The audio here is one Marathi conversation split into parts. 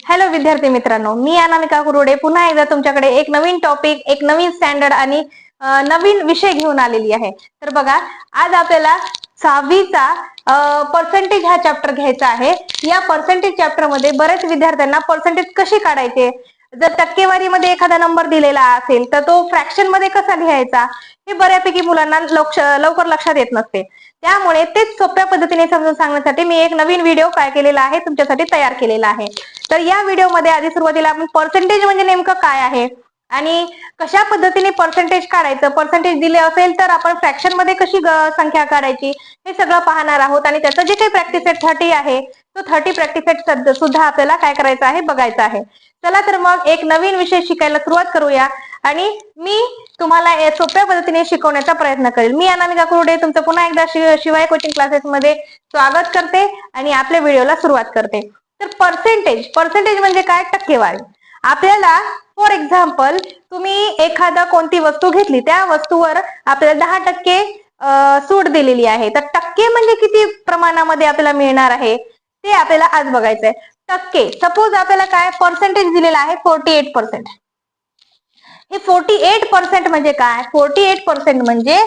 हॅलो विद्यार्थी मित्रांनो, मी अनामिका कुरुडे पुन्हा एकदा तुमच्याकडे एक नवीन टॉपिक, एक नवीन स्टँडर्ड आणि नवीन विषय घेऊन आलेली आहे. तर बघा, आज आपल्याला 6वीचा पर्सेंटेज हा चॅप्टर घ्यायचा आहे. या पर्सेंटेज चॅप्टर मध्ये बरेच विद्यार्थ्यांना पर्सेंटेज कशी काढायचे, जर टक्केवारीमध्ये एखादा नंबर दिलेला असेल तर तो फ्रॅक्शन मध्ये कसा लिहायचा, हे बऱ्यापैकी मुलांना लवकर लक्षात येत नसते. त्यामुळे तेच सोप्या पद्धतीने समजून सांगण्यासाठी मी एक नवीन व्हिडिओ काय केलेला आहे, तुमच्यासाठी तयार केलेला आहे. तर या व्हिडिओमध्ये आधी सुरुवातीला आपण पर्सेंटेज म्हणजे नेमकं काय आहे आणि कशा पद्धतीने पर्सेंटेज काढायचं, पर्सेंटेज दिले असेल तर आपण फ्रॅक्शन मध्ये कशी संख्या काढायची, हे सगळं पाहणार आहोत. आणि त्याचं जे काही प्रॅक्टिस सेट 30 आहे, तो 30 प्रॅक्टिस सेट सुद्धा आपल्याला काय करायचं आहे, बघायचं आहे. चला तर मग एक नवीन विषय शिकायला सुरुवात करूया आणि मी तुम्हाला सोप्या पद्धतीने शिकवण्याचा प्रयत्न करेल. मी अनामिका कुरुडे तुमचं पुन्हा एकदा शिवाय कोचिंग क्लासेस मध्ये स्वागत करते आणि आपल्या व्हिडिओला सुरुवात करते. तर पर्सेंटेज म्हणजे काय, टक्केवारी. आपल्याला फॉर एक्झाम्पल तुम्ही एखादा कोणती वस्तू घेतली, त्या वस्तूवर आपल्याला 10% सूट दिलेली आहे. तर टक्के म्हणजे किती प्रमाणामध्ये आपल्याला मिळणार आहे ते आपल्याला आज बघायचं आहे. टक्के, सपोज आपल्याला काय पर्सेंटेज दिलेला आहे 48%. हे 48% म्हणजे काय, 48% म्हणजे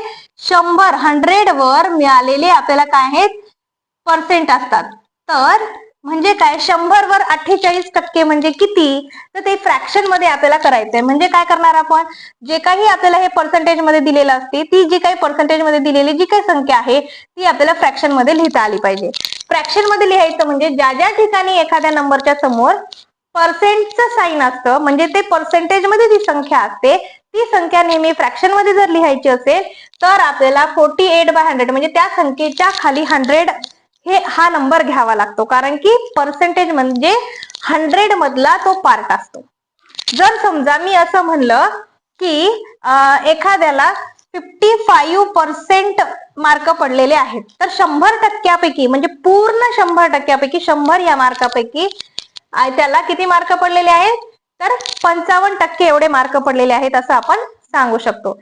100 वर मिळालेले आपल्याला काय आहेत, पर्सेंट असतात. तर म्हणजे काय, 100 वर 48% म्हणजे किती, तर ते फ्रॅक्शन मध्ये आपल्याला करायचंय. म्हणजे काय करणार आपण, जे काही आपल्याला हे पर्सेंटेज मध्ये दिलेलं असते, ती जी काही पर्सेंटेज मध्ये दिलेली जी काही संख्या आहे ती आपल्याला फ्रॅक्शन मध्ये लिहिता आली पाहिजे. फ्रॅक्शन मध्ये लिहायचं म्हणजे ज्या ज्या ठिकाणी एखाद्या नंबरच्या समोर पर्सेंटचं साइन असतं, म्हणजे ते पर्सेंटेज मध्ये जी संख्या असते ती संख्या नेहमी फ्रॅक्शन मध्ये जर लिहायची असेल तर आपल्याला 48/100 म्हणजे त्या संख्येच्या खाली 100 हा नंबर घ्यावा लागतो. कारण की पर्सेंटेज म्हणजे 100 मधला तो पार्ट असतो. जर समजा मी असं म्हणलं की एखाद्याला 55% मार्क पडलेले आहेत, तर 100% म्हणजे पूर्ण 100% 100 या मार्कापैकी त्याला किती मार्क पडलेले आहेत, तर 55% एवढे मार्क पडलेले आहेत असं आपण सांगू शकतो.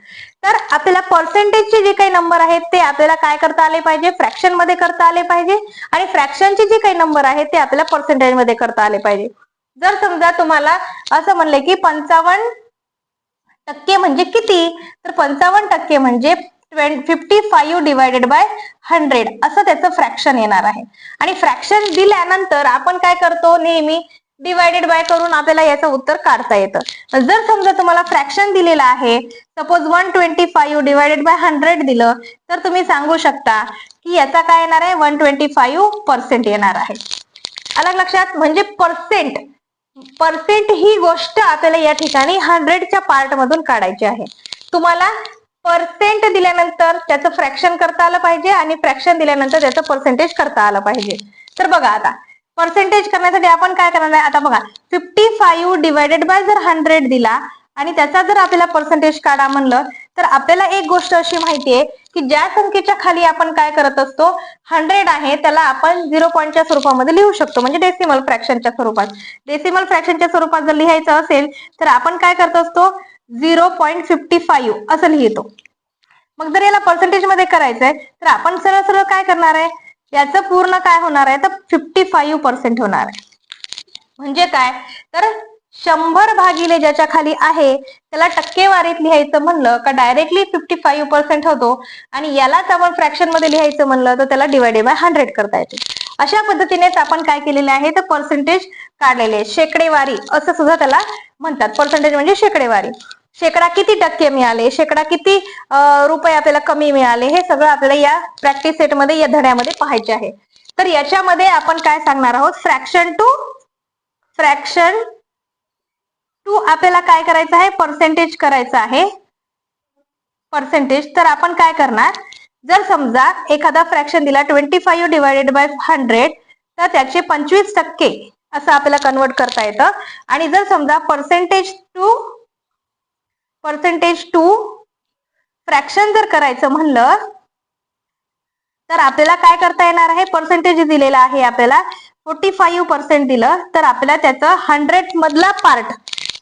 तर आपल्याला पर्सेंटेजचे जे काही नंबर आहेत ते आपल्याला काय करता आले पाहिजे, फ्रॅक्शन मध्ये करता आले पाहिजे. आणि फ्रॅक्शनचे जे काही नंबर आहेत ते आपल्याला पर्सेंटेज मध्ये करता आले पाहिजे. जर समजा तुम्हाला असं म्हणले की 55% म्हणजे किती, तर 55% म्हणजे 55/100 असं त्याचं फ्रॅक्शन येणार आहे. आणि फ्रॅक्शन दिल्यानंतर आपण काय करतो, नेहमी डिवायडेड बाय करून आपल्याला याचं उत्तर काढता येतं. जर समजा तुम्हाला फ्रॅक्शन दिलेलं आहे, सपोज 125/100 दिलं, तर तुम्ही सांगू शकता की याचा काय येणार आहे, 125% येणार आहे. अलग लक्षात, म्हणजे पर्सेंट ही गोष्ट आपल्याला या ठिकाणी 100च्या पार्ट मधून काढायची आहे. तुम्हाला पर्सेंट दिल्यानंतर त्याचं फ्रॅक्शन करता आलं पाहिजे आणि फ्रॅक्शन दिल्यानंतर त्याचं पर्सेंटेज करता आलं पाहिजे. तर बघा, आता पर्सेंटेज करण्यासाठी आपण काय करणार आहे, आता बघा 55/100 दिला आणि त्याचा जर आपल्याला पर्सेंटेज काढा म्हणलं तर आपल्याला एक गोष्ट अशी माहितीये की ज्या संख्येच्या खाली आपण काय करत असतो, 100 आहे त्याला आपण 0 पॉईंटच्या स्वरूपामध्ये लिहू शकतो, म्हणजे डेसिमल फ्रॅक्शनच्या स्वरूपात. डेसिमल फ्रॅक्शनच्या स्वरूपात जर लिहायचं असेल तर आपण काय करत असतो, 0.55 असं लिहितो. मग जर याला पर्सेंटेज मध्ये करायचंय तर आपण सरळ सरळ काय करणार आहे, याचं पूर्ण काय होणार आहे, तर 55% होणार आहे. म्हणजे काय, तर 100 भागिले ज्याच्या खाली आहे त्याला टक्केवारीत लिहायचं म्हणलं का डायरेक्टली 55% होतो. आणि यालाच आपण फ्रॅक्शन मध्ये लिहायचं म्हणलं तर त्याला डिवायडेड बाय 100 करता येते. अशा पद्धतीनेच आपण काय केलेले आहे, तर पर्सेंटेज काढलेले. शेकडेवारी असं सुद्धा त्याला म्हणतात. पर्सेंटेज म्हणजे शेकडेवारी. शेकडा किती टक्के मिळाले, शेकडा किती रुपये आपल्याला कमी मिळाले, हे सगळं आपल्याला या प्रॅक्टिस सेट मध्ये, या धड्यामध्ये पाहायचे आहे. तर याच्यामध्ये आपण काय सांगणार आहोत, फ्रॅक्शन टू आपल्याला काय करायचं आहे, पर्सेंटेज करायचं आहे. पर्सेंटेज, तर आपण काय करणार, जर समजा एखादा फ्रॅक्शन दिला 25/100 तर त्याचे 25% असं आपल्याला कन्वर्ट करता येतं. आणि जर समजा पर्सेंटेज टू फ्रॅक्शन जर करायचं म्हणलं तर आपल्याला काय करता येणार आहे, पर्सेंटेज दिलेला आहे आपल्याला 45% दिलं तर आपल्याला त्याचं 100 मधला पार्ट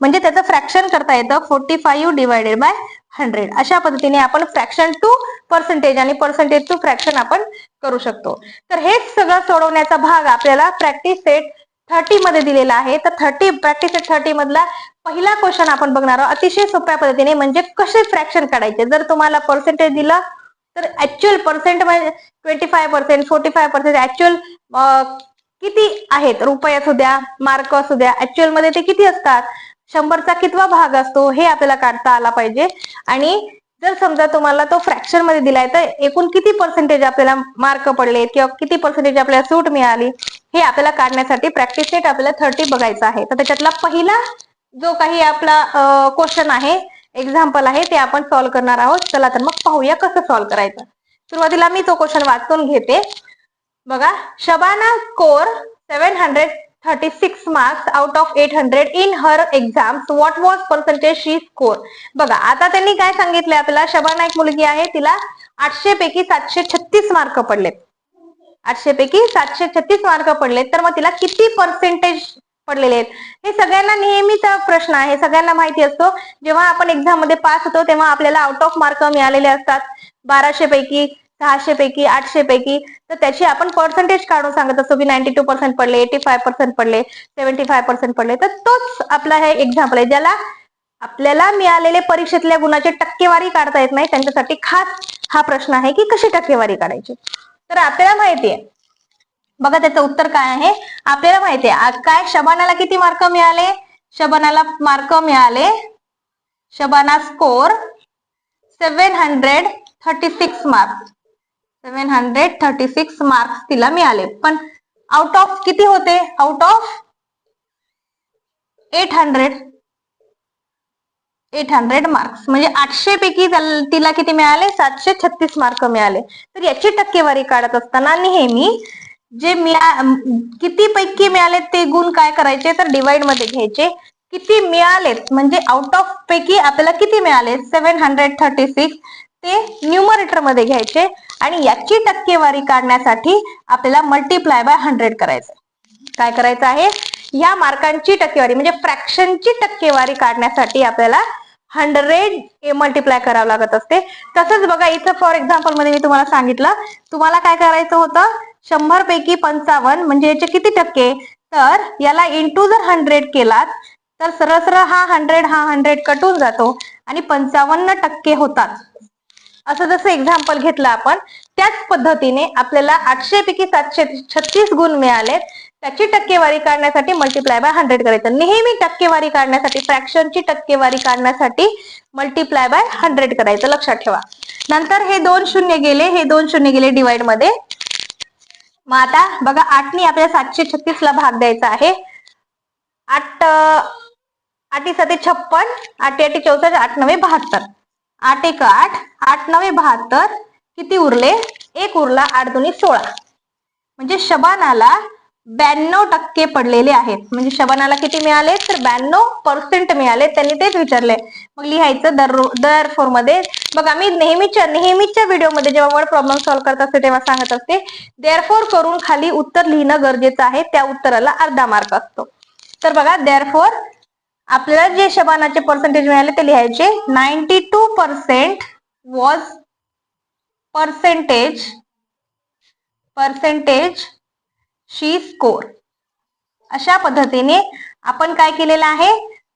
म्हणजे त्याचं फ्रॅक्शन करता येतं 45/100. अशा पद्धतीने आपण फ्रॅक्शन टू पर्सेंटेज आणि पर्सेंटेज टू फ्रॅक्शन आपण करू शकतो. तर हेच सगळं सोडवण्याचा भाग आपल्याला प्रॅक्टिस सेट 30 मध्ये दिलेला आहे. तर 30 प्रॅक्टिस सेट 30 मधला पहिला क्वेश्चन आपण बघणार आहोत अतिशय सोप्या पद्धतीने, म्हणजे कसे फ्रॅक्शन काढायचे. जर तुम्हाला पर्सेंटेज दिलं तर ऍक्च्युअल पर्सेंट म्हणजे 25%, 45%, ऍक्च्युअल किती आहेत, रुपये असू द्या, मार्क असू द्या, ऍक्च्युअल मध्ये ते किती असतात, 100चा कितवा भाग असतो, हे आपल्याला काढता आला पाहिजे. आणि जर समजा तुम्हाला तो फ्रॅक्शन मध्ये दिलाय तर एकूण किती पर्सेंटेज आपल्याला मार्क पडले किंवा किती पर्सेंटेज आपल्याला सूट मिळाली, हे आपल्याला काढण्यासाठी प्रॅक्टिस सेट आपल्याला 30 बघायचा आहे. तर त्याच्यातला पहिला जो काही आपला क्वेश्चन आहे, एक्झाम्पल आहे, ते आपण सॉल्व्ह करणार आहोत. चला तर मग पाहूया कसं सॉल्व्ह करायचं. सुरुवातीला मी तो क्वेश्चन वाचून घेते. बघा, Shabana score 736 marks out of 800 in her exams. What was percentage she score. बघा, आता त्यांनी काय सांगितलंय आपल्याला, शबाना एक मुलगी आहे, तिला 800 पैकी 736 मार्क पडलेत. 800 पैकी 736 मार्क पडलेत, तर मग तिला किती पर्सेंटेज पडलेले आहेत. हे सगळ्यांना नेहमीचा प्रश्न आहे, सगळ्यांना माहिती असतो. जेव्हा आपण एक्झाम मध्ये पास होतो तेव्हा आपल्याला आउट ऑफ मार्क मिळालेले असतात 1200 पैकी, 600 पैकी, 800 पैकी. तर त्याची आपण पर्सेंटेज काढून सांगत असतो की 92% पडले, 85% पडले, 75% पडले. तर तोच आपला हे एक्झाम्पल आहे. ज्याला आपल्याला मिळालेले परीक्षेतल्या गुणाची टक्केवारी काढता येत नाही त्यांच्यासाठी खास हा प्रश्न आहे की कशी टक्केवारी काढायची. तर आपल्याला माहितीये, बघा त्याचं उत्तर काय आहे. आपल्याला माहितीये काय, शबानाला किती मार्क मिळाले, शबानाला मार्क मिळाले, शबाना स्कोर 736 मार्क्स. 736 मार्क्स तिला मिळाले. पण आउट ऑफ किती होते, आउट ऑफ 800 मार्क्स, म्हणजे 800 पैकी तिला किती मिळाले, 736 मार्क मिळाले. तर याची टक्केवारी काढत असताना नेहमी जे किती पैकी मिळाले ते गुण काय करायचे, तर डिवाइड मध्ये घ्यायचे. किती मिळालेत म्हणजे आउट ऑफ पैकी आपल्याला किती मिळाले 736, ते न्यूमरेटर मध्ये घ्यायचे आणि याची टक्केवारी काढण्यासाठी आपल्याला मल्टिप्लाय बाय 100 करायचं. काय करायचं आहे, या मार्कांची टक्केवारी म्हणजे फ्रॅक्शनची टक्केवारी काढण्यासाठी आपल्याला 100 मल्टिप्लाय करावं लागत असते. तसंच बघा इथं फॉर एक्झाम्पल मध्ये मी तुम्हाला सांगितलं, तुम्हाला काय करायचं होतं, 100 पैकी 55 म्हणजे याचे किती टक्के, तर याला इंटू जर 100 केलात तर सरळ सरळ हा 100 कटून जातो आणि 55% होतात. असं जसं एक्झाम्पल घेतलं आपण, त्याच पद्धतीने आपल्याला 800 पैकी 736 गुण मिळालेत, त्याची टक्केवारी काढण्यासाठी मल्टिप्लाय बाय 100 करायचं. नेहमी टक्केवारी काढण्यासाठी, फ्रॅक्शनची टक्केवारी काढण्यासाठी मल्टिप्लाय बाय 100 करायचं, लक्षात ठेवा. नंतर हे 2 शून्य गेले, हे 2 शून्य गेले डिवाइड मध्ये. मग आता बघा 8 नी आपल्याला 736 ला भाग द्यायचा आहे. 8 8 7 56, 8 8 64, 8 9 72, 8 1 8, 8 9 72, किती उरले, 1 उरला, 8 2 16. म्हणजे शबानाला 92% पडलेले आहेत. म्हणजे शबानाला किती मिळाले, तर 92% मिळाले. त्यांनी तेच विचारले. मग लिहायचं दरफोर मध्ये. बघा मी नेहमीच्या व्हिडिओमध्ये जेव्हा वर्ड प्रॉब्लेम सॉल्व्ह करत असते तेव्हा सांगत असते, देअरफोर करून खाली उत्तर लिहिणं गरजेचं आहे, त्या उत्तराला अर्धा मार्क असतो. तर बघा देअरफोर आपल्याला जे शबानाचे पर्सेंटेज मिळाले ते लिहायचे. 92% वॉज पर्सेंटेज शी स्कोर. अशा पद्धतीने आपण काय केलेलं आहे,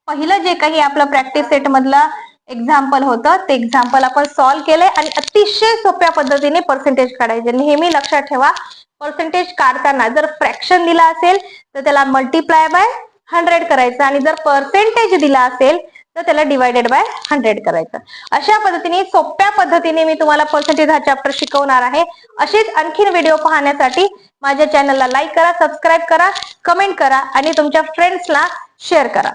पहिलं जे काही आपलं प्रॅक्टिस सेट मधलं एक्झाम्पल होतं ते एक्झाम्पल आपण सॉल्व्ह केले आणि अतिशय सोप्या पद्धतीने पर्सेंटेज काढायचे. नेहमी लक्षात ठेवा, पर्सेंटेज काढताना जर फ्रॅक्शन दिला असेल तर त्याला मल्टिप्लाय बाय 100 करायचं आणि जर पर्सेंटेज दिला असेल तर त्याला डिवायडेड बाय 100 करायचं. अशा पद्धतीने सोप्या पद्धतीने मी तुम्हाला पर्सेंटेज हा चॅप्टर शिकवणार आहे. असेच आणखीन व्हिडिओ पाहण्यासाठी माझ्या चॅनलला लाईक करा, सबस्क्राईब करा, कमेंट करा आणि तुमच्या फ्रेंड्सला शेअर करा.